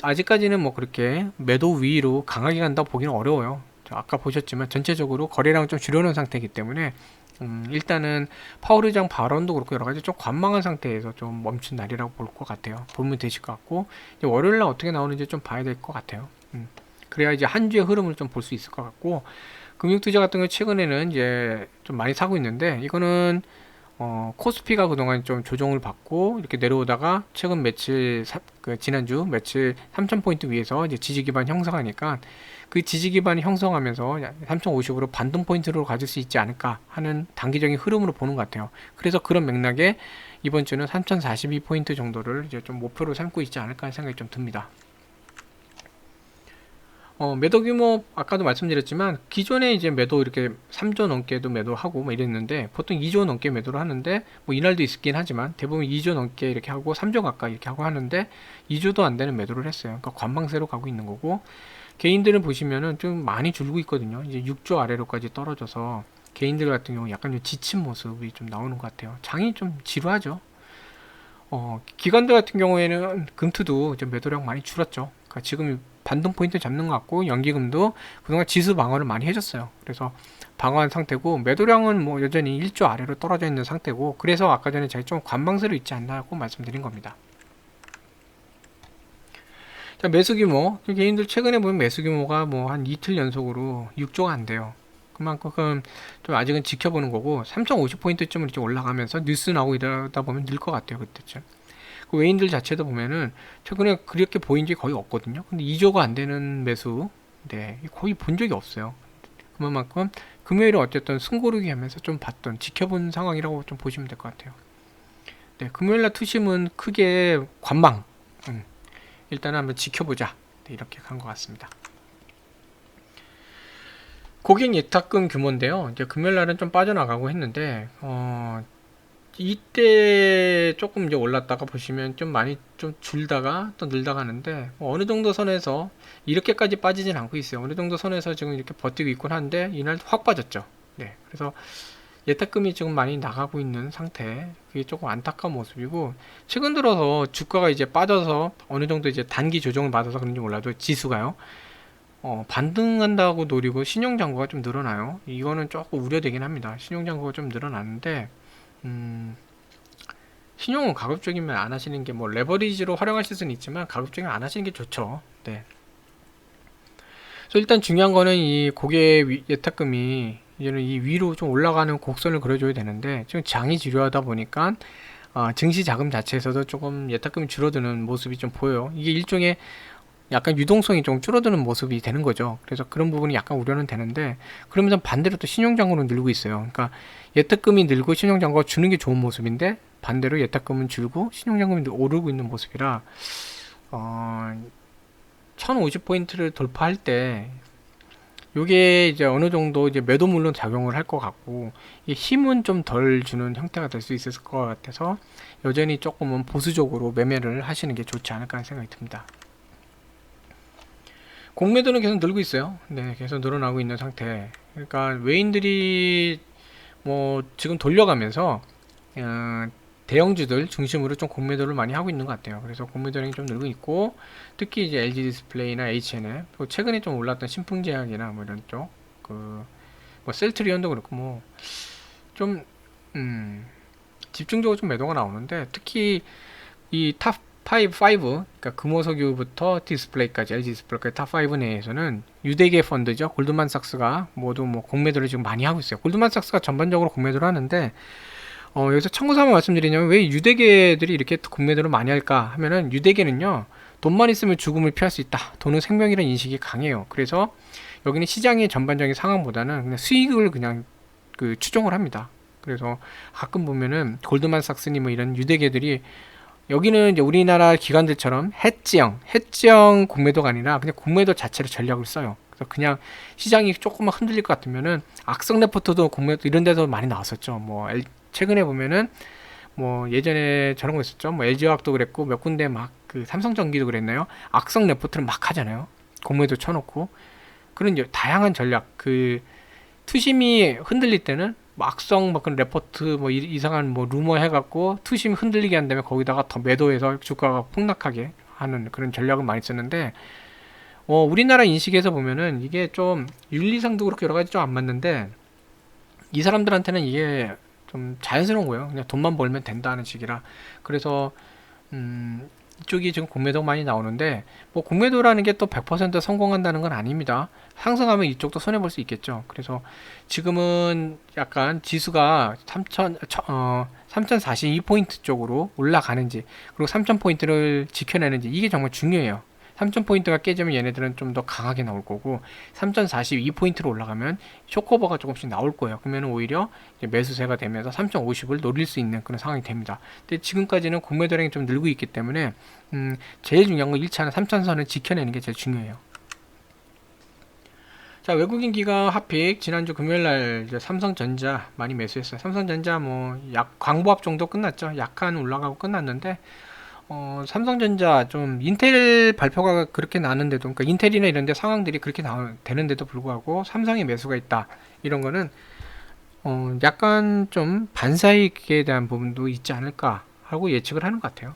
아직까지는 뭐 그렇게 매도 위로 강하게 간다고 보기는 어려워요. 아까 보셨지만 전체적으로 거래량을 좀 줄여놓은 상태이기 때문에 일단은 파월 의장 발언도 그렇고 여러 가지 좀 관망한 상태에서 좀 멈춘 날이라고 볼 것 같아요. 보면 되실 것 같고, 월요일 날 어떻게 나오는지 좀 봐야 될 것 같아요. 그래야 이제 한 주의 흐름을 좀 볼 수 있을 것 같고, 금융투자 같은 경우 최근에는 이제 좀 많이 사고 있는데, 이거는 코스피가 그동안 좀 조정을 받고 이렇게 내려오다가 최근 며칠 지난주 며칠 3000포인트 위에서 이제 지지 기반 형성하니까, 그 지지 기반 형성하면서 3050으로 반등 포인트로 가질 수 있지 않을까 하는 단기적인 흐름으로 보는 것 같아요. 그래서 그런 맥락에 이번 주는 3042포인트 정도를 이제 좀 목표로 삼고 있지 않을까 하는 생각이 좀 듭니다. 매도 규모 아까도 말씀드렸지만 기존에 이제 매도 이렇게 3조 넘게도 매도하고 뭐 이랬는데, 보통 2조 넘게 매도를 하는데, 뭐 이날도 있긴 하지만 대부분 2조 넘게 이렇게 하고 3조 가까이 이렇게 하고 하는데 2조도 안 되는 매도를 했어요. 그러니까 관망세로 가고 있는 거고, 개인들은 보시면은 좀 많이 줄고 있거든요. 이제 6조 아래로까지 떨어져서 개인들 같은 경우 약간 좀 지친 모습이 좀 나오는 것 같아요. 장이 좀 지루하죠. 기관들 같은 경우에는 금투도 좀 매도량 많이 줄었죠. 그러니까 지금 반등 포인트 잡는 것 같고, 연기금도 그동안 지수 방어를 많이 해줬어요. 그래서 방어한 상태고, 매도량은 뭐 여전히 1조 아래로 떨어져 있는 상태고, 그래서 아까 전에 제가 좀 관망세로 있지 않나고 말씀드린 겁니다. 자, 매수 규모, 개인들 최근에 보면 매수 규모가 뭐 한 이틀 연속으로 6조가 안 돼요. 그만큼 좀 아직은 지켜보는 거고, 3050포인트쯤 이렇게 올라가면서 뉴스 나오고 이러다 보면 늘 것 같아요. 그때쯤. 그 외인들 자체도 보면은 최근에 그렇게 보인 게 거의 없거든요. 근데 2조가 안 되는 매수, 네, 거의 본 적이 없어요. 그만큼 금요일에 어쨌든 숨고르기 하면서 좀 봤던, 지켜본 상황이라고 좀 보시면 될 것 같아요. 네, 금요일날 투심은 크게 관망, 일단은 한번 지켜보자, 네, 이렇게 간 것 같습니다. 고객 예탁금 규모인데요, 이제 금요일날은 좀 빠져나가고 했는데, 이때 조금 이제 올랐다가 보시면 좀 많이 좀 줄다가 또 늘다가 하는데, 어느 정도 선에서 이렇게까지 빠지진 않고 있어요. 어느 정도 선에서 지금 이렇게 버티고 있곤 한데 이날 확 빠졌죠. 네, 그래서 예탁금이 지금 많이 나가고 있는 상태, 그게 조금 안타까운 모습이고, 최근 들어서 주가가 이제 빠져서 어느 정도 이제 단기 조정을 받아서 그런지 몰라도 지수가요, 반등한다고 노리고 신용잔고가 좀 늘어나요. 이거는 조금 우려되긴 합니다. 신용잔고가 좀 늘어나는데, 신용은 가급적이면 안 하시는 게, 뭐 레버리지로 활용하실 수는 있지만 가급적이면 안 하시는 게 좋죠. 네. 그래서 일단 중요한 거는 이 고객 예탁금이 이제는 이 위로 좀 올라가는 곡선을 그려줘야 되는데 지금 장이 지루하다 보니까 증시 자금 자체에서도 조금 예탁금이 줄어드는 모습이 좀 보여요. 이게 일종의 약간 유동성이 좀 줄어드는 모습이 되는 거죠. 그래서 그런 부분이 약간 우려는 되는데 그러면서 반대로 또 신용잔고는 늘고 있어요. 그러니까 예탁금이 늘고 신용잔고가 주는 게 좋은 모습인데 반대로 예탁금은 줄고 신용잔금이 오르고 있는 모습이라 1050포인트를 돌파할 때 요게 이제 어느 정도 이제 매도물로 작용을 할 것 같고 이 힘은 좀 덜 주는 형태가 될 수 있을 것 같아서 여전히 조금은 보수적으로 매매를 하시는 게 좋지 않을까 하는 생각이 듭니다. 공매도는 계속 늘고 있어요. 네, 계속 늘어나고 있는 상태. 그러니까 외인들이 뭐 지금 돌려가면서 대형주들 중심으로 좀 공매도를 많이 하고 있는 것 같아요. 그래서 공매도량이 좀 늘고 있고 특히 이제 LG 디스플레이나 H&M 또 최근에 좀 올랐던 신풍제약이나 뭐 이런 쪽 뭐 셀트리온도 그렇고 뭐 좀 집중적으로 좀 매도가 나오는데 특히 이 탑 5, 그러니까 금호석유부터 디스플레이까지 LG 디스플레이까지 탑 5 내에서는 유대계 펀드죠. 골드만삭스가 모두 뭐 공매도를 지금 많이 하고 있어요. 골드만삭스가 전반적으로 공매도를 하는데 여기서 참고삼아 말씀드리냐면 왜 유대계들이 이렇게 공매도를 많이 할까 하면은 유대계는요 돈만 있으면 죽음을 피할 수 있다. 돈은 생명이라는 인식이 강해요. 그래서 여기는 시장의 전반적인 상황보다는 그냥 수익을 그냥 그 추종을 합니다. 그래서 가끔 보면은 골드만삭스니 뭐 이런 유대계들이 여기는 이제 우리나라 기관들처럼 해지형 공매도가 아니라 그냥 공매도 자체로 전략을 써요. 그래서 그냥 시장이 조금만 흔들릴 것 같으면은 악성 레포트도 공매도 이런 데서 많이 나왔었죠. 뭐 최근에 보면은 뭐 예전에 저런 거 있었죠. 뭐 LG화학도 그랬고 몇 군데 막 그 삼성전기도 그랬나요? 악성 레포트를 막 하잖아요. 공매도 쳐놓고 그런 다양한 전략 그 투심이 흔들릴 때는 뭐 악성 뭐 그런 레포트 뭐 이상한 뭐 루머 해갖고 투심 흔들리게 한 다음에 거기다가 더 매도해서 주가가 폭락하게 하는 그런 전략을 많이 썼는데 우리나라 인식에서 보면은 이게 좀 윤리상도 그렇게 여러 가지 좀 안 맞는데 이 사람들한테는 이게 좀 자연스러운 거예요. 그냥 돈만 벌면 된다는 식이라. 그래서 이쪽이 지금 공매도 많이 나오는데 뭐 공매도라는 게 또 100% 성공한다는 건 아닙니다. 상승하면 이쪽도 손해 볼 수 있겠죠. 그래서 지금은 약간 지수가 3042포인트 쪽으로 올라가는지 그리고 3000포인트를 지켜내는지 이게 정말 중요해요. 3000포인트가 깨지면 얘네들은 좀 더 강하게 나올 거고 3042포인트로 올라가면 쇼커버가 조금씩 나올 거예요. 그러면 오히려 매수세가 되면서 3050을 노릴 수 있는 그런 상황이 됩니다. 근데 지금까지는 공매도량이 좀 늘고 있기 때문에 제일 중요한 건 1차는 3000선을 지켜내는 게 제일 중요해요. 자, 외국인 기관 핫픽 지난주 금요일날 삼성전자 많이 매수했어요. 삼성전자 뭐 광보합 정도 끝났죠. 약간 올라가고 끝났는데 삼성전자 좀 인텔 발표가 그렇게 나는데도 그러니까 인텔이나 이런 데 상황들이 그렇게 되는데도 불구하고 삼성의 매수가 있다 이런 거는 약간 좀 반사이익에 대한 부분도 있지 않을까 하고 예측을 하는 것 같아요.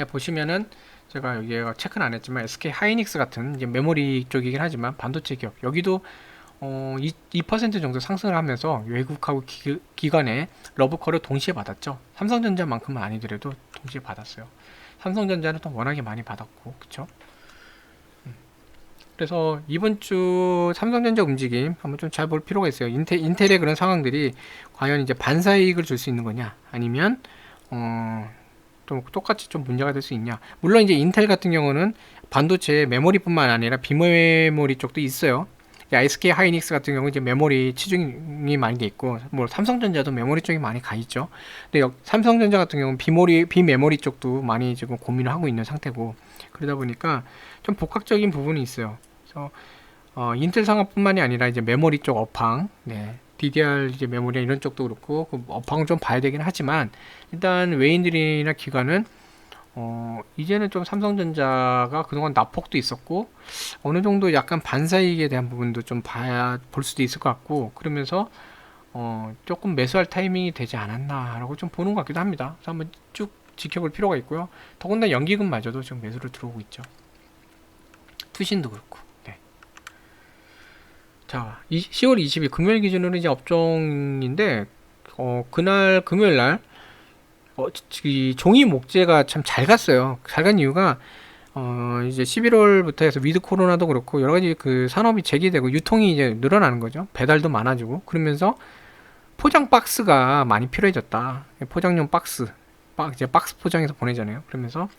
보시면은 제가 여기에 체크는 안 했지만 SK 하이닉스 같은 이제 메모리 쪽이긴 하지만 반도체 기업 여기도 2% 정도 상승을 하면서 외국하고 기관의 러브콜을 동시에 받았죠. 삼성전자만큼은 아니더라도 동시에 받았어요. 삼성전자는 또 워낙에 많이 받았고 그쵸. 그래서 이번 주 삼성전자 움직임 한번 좀 잘 볼 필요가 있어요. 인텔의 그런 상황들이 과연 이제 반사이익을 줄 수 있는 거냐 아니면 좀 똑같이 좀 문제가 될 수 있냐. 물론 이제 인텔 같은 경우는 반도체 메모리뿐만 아니라 비메모리 쪽도 있어요. SK 하이닉스 같은 경우 이제 메모리 치중이 많이 돼 있고, 뭐 삼성전자도 메모리 쪽이 많이 가 있죠. 근데 삼성전자 같은 경우는 비메모리 쪽도 많이 지금 고민을 하고 있는 상태고, 그러다 보니까 좀 복합적인 부분이 있어요. 그래서 인텔 상업뿐만이 아니라 이제 메모리 쪽 업황, DDR 이제 메모리 이런 쪽도 그렇고 그 업황을 좀 봐야 되긴 하지만 일단 외인들이나 기관은 이제는 좀 삼성전자가 그동안 낙폭도 있었고 어느 정도 약간 반사이익에 대한 부분도 좀 볼 수도 있을 것 같고 그러면서 조금 매수할 타이밍이 되지 않았나라고 좀 보는 것 같기도 합니다. 그래서 한번 쭉 지켜볼 필요가 있고요. 더군다나 연기금마저도 지금 매수로 들어오고 있죠. 투신도 그렇고. 자, 10월 20일 금요일 기준으로 이제 업종인데 그날 금요일 날 이 종이 목재가 참 잘 갔어요. 잘 간 이유가 이제 11월부터 해서 위드 코로나도 그렇고 여러 가지 그 산업이 재개되고 유통이 이제 늘어나는 거죠. 배달도 많아지고 그러면서 포장 박스가 많이 필요해졌다. 포장용 박스, 이제 박스 포장해서 보내잖아요. 그러면서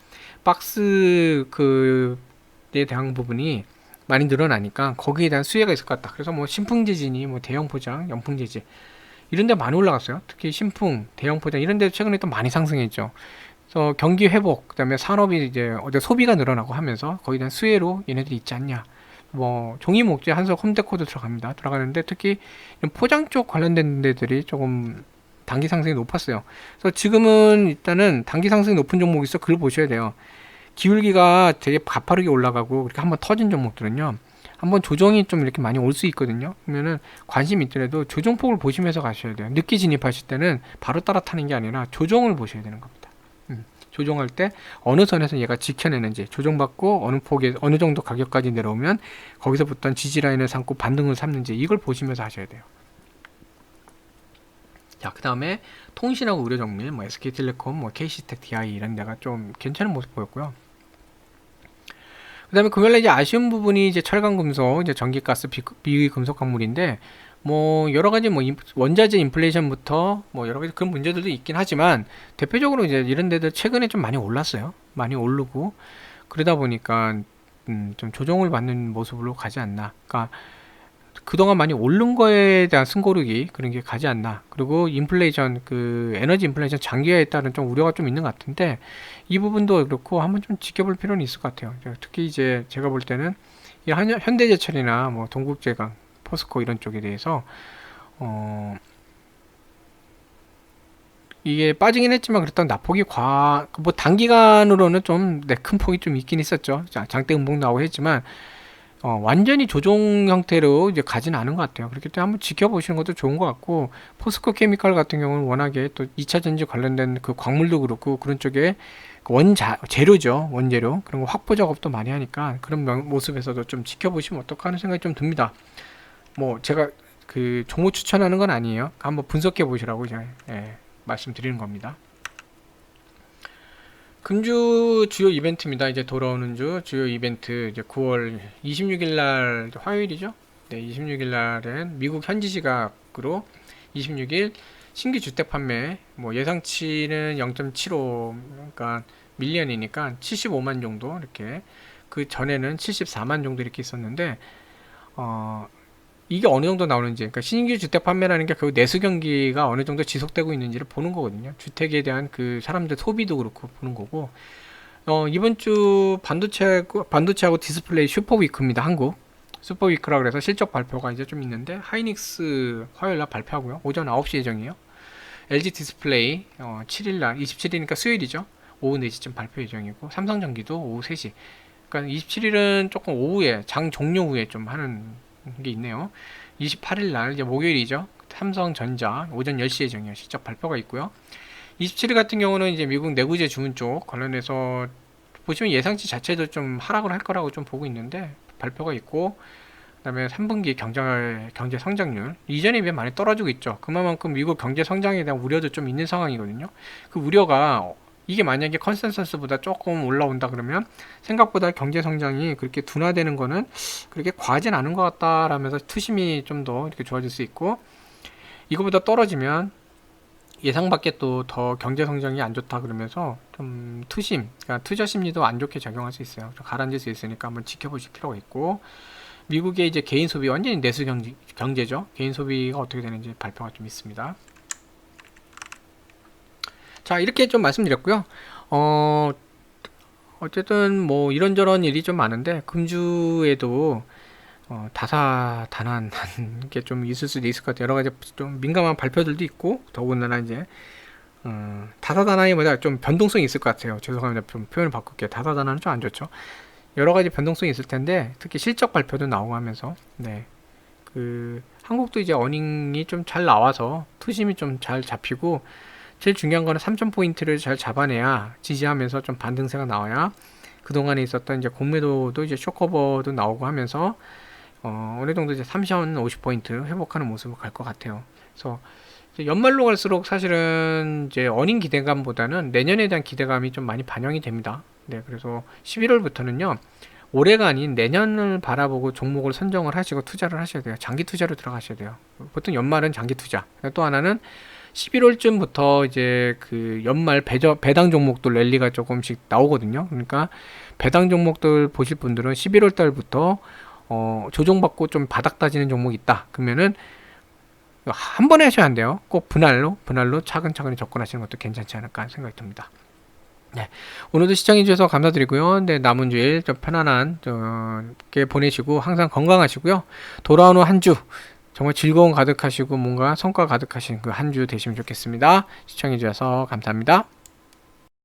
박스 그에 대한 부분이 많이 늘어나니까 거기에 대한 수혜가 있을 것 같다. 그래서 뭐 신풍지진이 뭐 대형 포장, 연풍 지진 이런 데 많이 올라갔어요. 특히 신풍, 대형 포장 이런 데 최근에 또 많이 상승했죠. 그래서 경기 회복, 그다음에 산업이 이제 어제 소비가 늘어나고 하면서 거기에 대한 수혜로 얘네들이 있지 않냐. 뭐 종이 목재, 한석, 홈데코도 들어갑니다. 들어가는데 특히 이런 포장 쪽 관련된 데들이 조금 단기 상승이 높았어요. 그래서 지금은 일단은 단기 상승이 높은 종목이 있어 그걸 보셔야 돼요. 기울기가 되게 가파르게 올라가고 그렇게 한번 터진 종목들은요. 한번 조정이 좀 이렇게 많이 올 수 있거든요. 그러면은 관심 있더라도 조정폭을 보시면서 가셔야 돼요. 늦게 진입하실 때는 바로 따라 타는 게 아니라 조정을 보셔야 되는 겁니다. 조정할 때 어느 선에서 얘가 지켜내는지 조정받고 어느 폭에 어느 정도 가격까지 내려오면 거기서부터 지지라인을 삼고 반등을 삼는지 이걸 보시면서 하셔야 돼요. 자, 그 다음에 통신하고 의료정밀, 뭐 SK텔레콤, 뭐 KC텍, DI 이런 데가 좀 괜찮은 모습 보였고요. 그 다음에 금요일에 이제 아쉬운 부분이 이제 철강금속, 이제 전기가스, 비금속 광물인데, 뭐, 여러 가지 뭐, 원자재 인플레이션부터 뭐, 여러 가지 그런 문제들도 있긴 하지만, 대표적으로 이제 이런 데들 최근에 좀 많이 올랐어요. 많이 오르고, 그러다 보니까, 좀 조정을 받는 모습으로 가지 않나. 그러니까, 그동안 많이 오른 거에 대한 승고르기 그런 게 가지 않나. 그리고 인플레이션 그 에너지 인플레이션 장기화에 따른 좀 우려가 좀 있는 것 같은데 이 부분도 그렇고 한번 좀 지켜볼 필요는 있을 것 같아요. 특히 이제 제가 볼 때는 이 현대제철이나 뭐 동국제강, 포스코 이런 쪽에 대해서 이게 빠지긴 했지만 그랬던 낙폭이 뭐 단기간으로는 좀 큰 폭이 좀 있긴 있었죠. 장대 음봉 나오고 했지만 완전히 조종 형태로 이제 가진 않은 것 같아요. 그렇기 때문에 한번 지켜보시는 것도 좋은 것 같고, 포스코 케미칼 같은 경우는 워낙에 또 2차 전지 관련된 그 광물도 그렇고, 그런 쪽에 재료죠. 원재료. 그런 거 확보 작업도 많이 하니까, 그런 모습에서도 좀 지켜보시면 어떨까 하는 생각이 좀 듭니다. 뭐, 제가 그 종목 추천하는 건 아니에요. 한번 분석해 보시라고 제가 말씀드리는 겁니다. 금주 주요 이벤트입니다. 이제 돌아오는 주 주요 이벤트 이제 9월 26일 날 화요일이죠. 네, 26일 날은 미국 현지 시각으로 26일 신규 주택 판매 뭐 예상치는 0.75 그러니까 밀리언이니까 75만 정도 이렇게 그 전에는 74만 정도 이렇게 있었는데 이게 어느 정도 나오는지, 그러니까 신규 주택 판매라는 게 그 내수 경기가 어느 정도 지속되고 있는지를 보는 거거든요. 주택에 대한 그 사람들 소비도 그렇고 보는 거고, 이번 주 반도체하고 디스플레이 슈퍼위크입니다. 한국 슈퍼위크라 그래서 실적 발표가 이제 좀 있는데 하이닉스 화요일날 발표하고요. 오전 9시 예정이에요. LG 디스플레이 7일날 27일이니까 수요일이죠. 오후 4시쯤 발표 예정이고 삼성전기도 오후 3시. 그러니까 27일은 조금 오후에 장 종료 후에 좀 하는 게 있네요. 28일 날 이제 목요일이죠. 삼성전자 오전 10시 예정이에요. 실적 발표가 있고요. 27일 같은 경우는 이제 미국 내구재 주문 쪽 관련해서 보시면 예상치 자체도 좀 하락을 할 거라고 좀 보고 있는데 발표가 있고, 그다음에 3분기 경제 성장률 이전에 비해 많이 떨어지고 있죠. 그만큼 미국 경제 성장에 대한 우려도 좀 있는 상황이거든요. 그 우려가 이게 만약에 컨센서스보다 조금 올라온다 그러면 생각보다 경제 성장이 그렇게 둔화되는 거는 그렇게 과하진 않은 것 같다라면서 투심이 좀 더 이렇게 좋아질 수 있고, 이거보다 떨어지면 예상 밖에 또 더 경제 성장이 안 좋다 그러면서 좀 그러니까 투자 심리도 안 좋게 작용할 수 있어요. 좀 가라앉을 수 있으니까 한번 지켜보실 필요가 있고, 미국의 이제 개인 소비 완전히 내수 경제죠. 개인 소비가 어떻게 되는지 발표가 좀 있습니다. 자, 이렇게 좀 말씀드렸고요. 어쨌든 뭐 이런저런 일이 좀 많은데 금주에도 다사다난한 게 좀 있을 수도 있을 것 같아요. 여러 가지 좀 민감한 발표들도 있고, 더군다나 이제 다사다난이보다 좀 변동성이 있을 것 같아요. 죄송합니다. 좀 표현을 바꿀게요. 다사다난은 좀 안 좋죠. 여러 가지 변동성이 있을 텐데 특히 실적 발표도 나오고 하면서 그 한국도 이제 어닝이 좀 잘 나와서 투심이 좀 잘 잡히고, 제일 중요한 거는 3,000포인트를 잘 잡아내야 지지하면서 좀 반등세가 나와야 그동안에 있었던 이제 공매도도 이제 쇼커버도 나오고 하면서 어느 정도 이제 30원, 50포인트 회복하는 모습을 갈 것 같아요. 그래서 이제 연말로 갈수록 사실은 이제 어닝 기대감보다는 내년에 대한 기대감이 좀 많이 반영이 됩니다. 네, 그래서 11월부터는요, 올해가 아닌 내년을 바라보고 종목을 선정을 하시고 투자를 하셔야 돼요. 장기 투자로 들어가셔야 돼요. 보통 연말은 장기 투자. 또 하나는 11월쯤부터 이제 그 연말 배당 종목들 랠리가 조금씩 나오거든요. 그러니까 배당 종목들 보실 분들은 11월 달부터 조정받고 좀 바닥 다지는 종목이 있다. 그러면은 한 번에 하셔야 안 돼요. 꼭 분할로 차근차근히 접근하시는 것도 괜찮지 않을까 생각이 듭니다. 네, 오늘도 시청해 주셔서 감사드리고요. 네, 남은 주일 좀 편안하게 보내시고 항상 건강하시고요. 돌아온 후 한 주 정말 즐거움 가득하시고 뭔가 성과 가득하신 그 한 주 되시면 좋겠습니다. 시청해 주셔서 감사합니다.